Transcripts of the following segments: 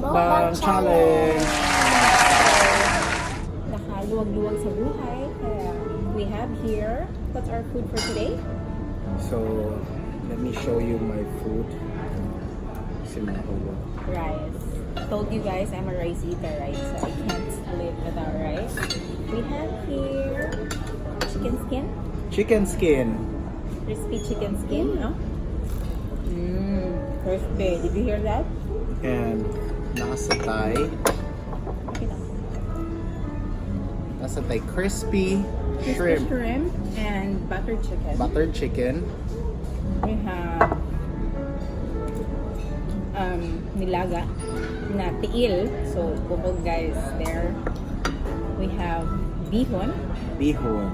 Mukbang challenge! Nakaluwag-luwag sa buhay. Kaya we have here, what's our food for today? So, let me show you my food. Rice. I told you guys I'm a rice eater, right? So I can't live without rice. We have here chicken skin. Chicken skin. Crispy chicken skin, no? Crispy. Did you hear that? And nasa Thai. Okay na. Nasa Thai crispy shrimp. Shrimp and buttered chicken. Buttered chicken. We have nilaga na tiil. So, bubog guys there. We have bihon. Bihon.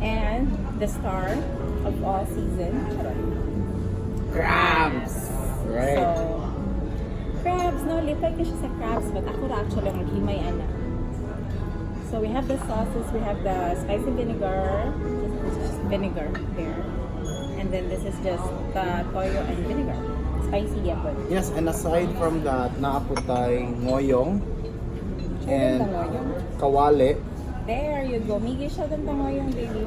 And the star of all season. Crabs! Right. So, crabs, no, lipay ka siya sa crabs, but ako ra actually maghimay ana. So we have the sauces, we have the spicy vinegar, just vinegar there. And then this is just the toyo and vinegar. Spicy yapon. Yes, and aside from that, naaputay ngoyong and kawali. There you go. Migi siya dun tangoyong, baby.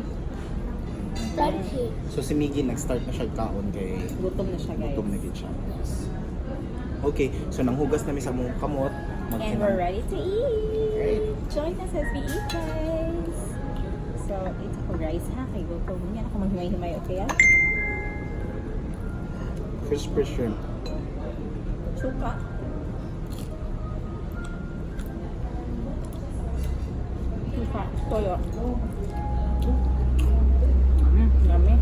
So si Miggy nag-start na siya kaon kay Gutom na siya, guys. gutom na gid siya. Okay, so nanghugas na mi sa mong kamot. And we're ready to eat. Right. Join us as we eat, guys. So, ito ko rice ha. Kay gutom. Yan ako maghimay-himay, okay? Crispy shrimp. Suka. Suka. Toyo. Yummy.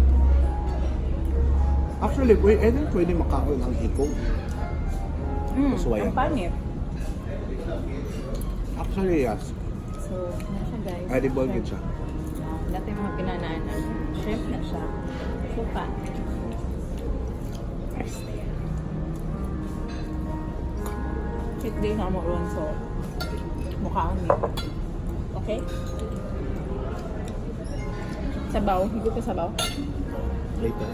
Actually, I think pwede makaon ang hikog. Suwayan. Ang panit. Actually, yes. So, na siya, guys. Edible gid siya. Dati mga pinanaan na shrimp na siya. Suka. Check din na mo ron, so mukhaon niya. Okay? Sabaw. Higop ka sabaw. Later.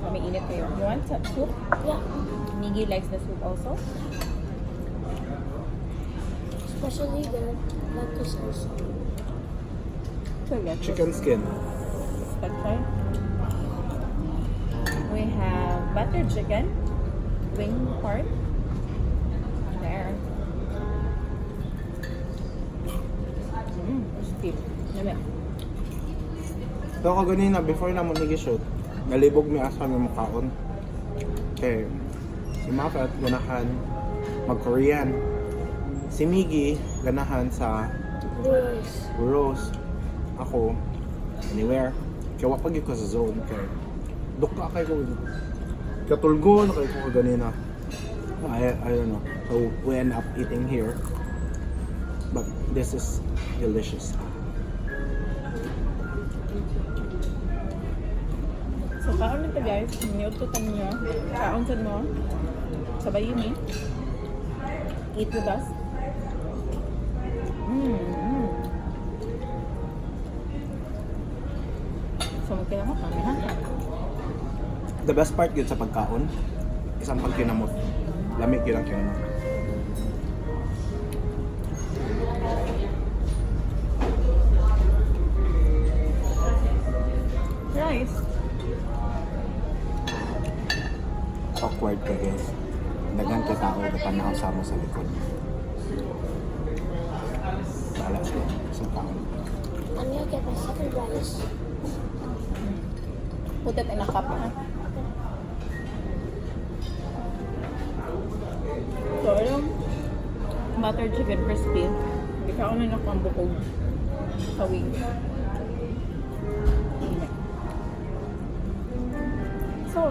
Kami init kayo. You want soup? Yeah, Miggy likes the soup also. especially the lettuce also. So, let's Chicken skin. Let's try. We have buttered chicken. Wing part. There. Crispy. Yummy. So ako ganina, before na mo nag-shoot, nalibog mi asa mi makaon. Okay. Si Mapet ganahan mag-Korean. Si Miggy ganahan sa Rose. Rose. Ako anywhere. Kaya wa pag ko sa zone kay dukka kay ko. Katulgon kay ko ganina. I don't know. So we end up eating here. But this is delicious. So, kaon nito guys. Niututan nyo. Kaon sa mo. Sabay yun eh. Eat with us. So, magkailangan kami ha. The best part yun sa pagkaon, isang pagkinamot. Lamig yun ang kinamot. Rice. Awkward ka guys. Dagan ka tao na panahon sa mo sa likod. Bahala siya sa taon. I'm gonna get my second rice. Put it in a cup ha. So, yung buttered chicken crispy. Hindi ka na nakambukog sa wing. So,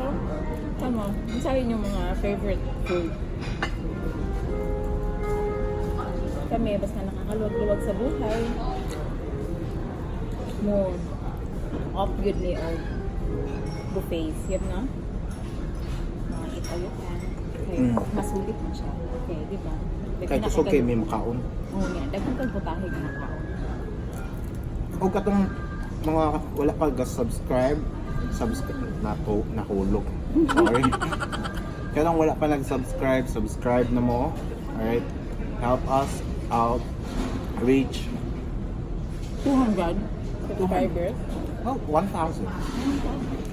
ano, sabihin yung mga favorite food. Kami, basta nakakaluwag-luwag sa buhay. Mo, off good ni o buffets. Yan na. Mga italukan. Okay, masulit na siya. Okay, di ba? Kahit it's okay, may makaon. Oo nga, daghang kang putahe ka makaon. O katong mga wala pa ga-subscribe, nahulog. Sorry. Kaya lang wala pa nag-subscribe, subscribe na mo. Alright? Help us out. Reach 200 subscribers. oh, 1,000.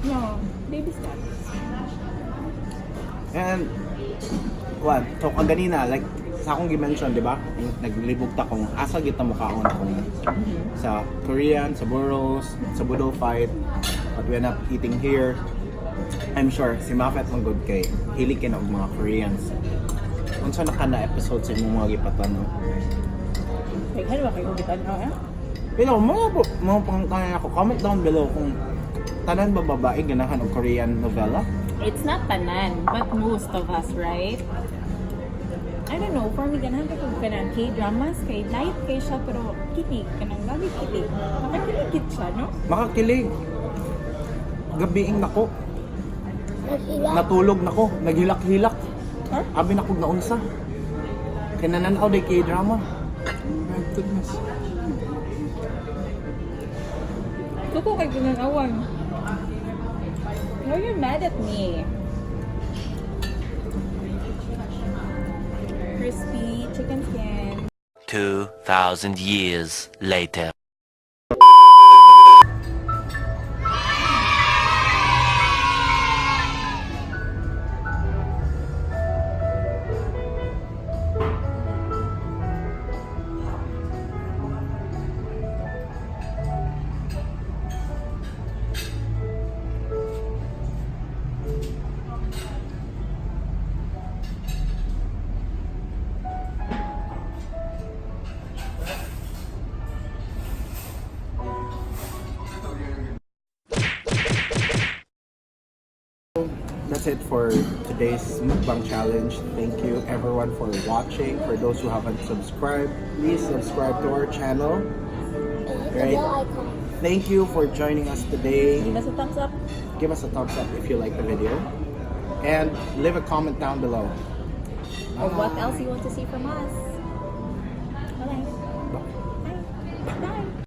No, baby steps. And what? So kaganina, like sa akong gi-mention, di ba? Naglibog ta kung asa kita mukhaon kung sa Korean, sa Burros, sa Budo fight, but we end up eating here. I'm sure si Mafet ang good kay hilig kay na og mga Koreans. Unsa na kana episode sa imong mga gipatan no? Naghan ba kayo gitan no eh? Pero mga pang ako, comment down below kung tanan ba babae ganahan og Korean novela? It's not tanan, but most of us, right? I don't know, for me ganahan ko kung kanang K-dramas, kay light kay siya, pero kitig, kanang gabi kitig. Makakiligit siya, no? Makakilig. Gabiing nako, Nag-ilang. natulog nako, naghilak-hilak. Huh? Abi na kog naunsa. Kinananaw day K-drama. My goodness. Suko kay ginanawan. Why are you mad at me? Crispy chicken skin. 2,000 years later. That's it for today's mukbang challenge. Thank you everyone for watching. For those who haven't subscribed, please subscribe to our channel. And Right. the bell icon. Thank you for joining us today. Give us a thumbs up. Give us a thumbs up if you like the video. And leave a comment down below. Or what else you want to see from us. Bye. Bye. Bye. Bye.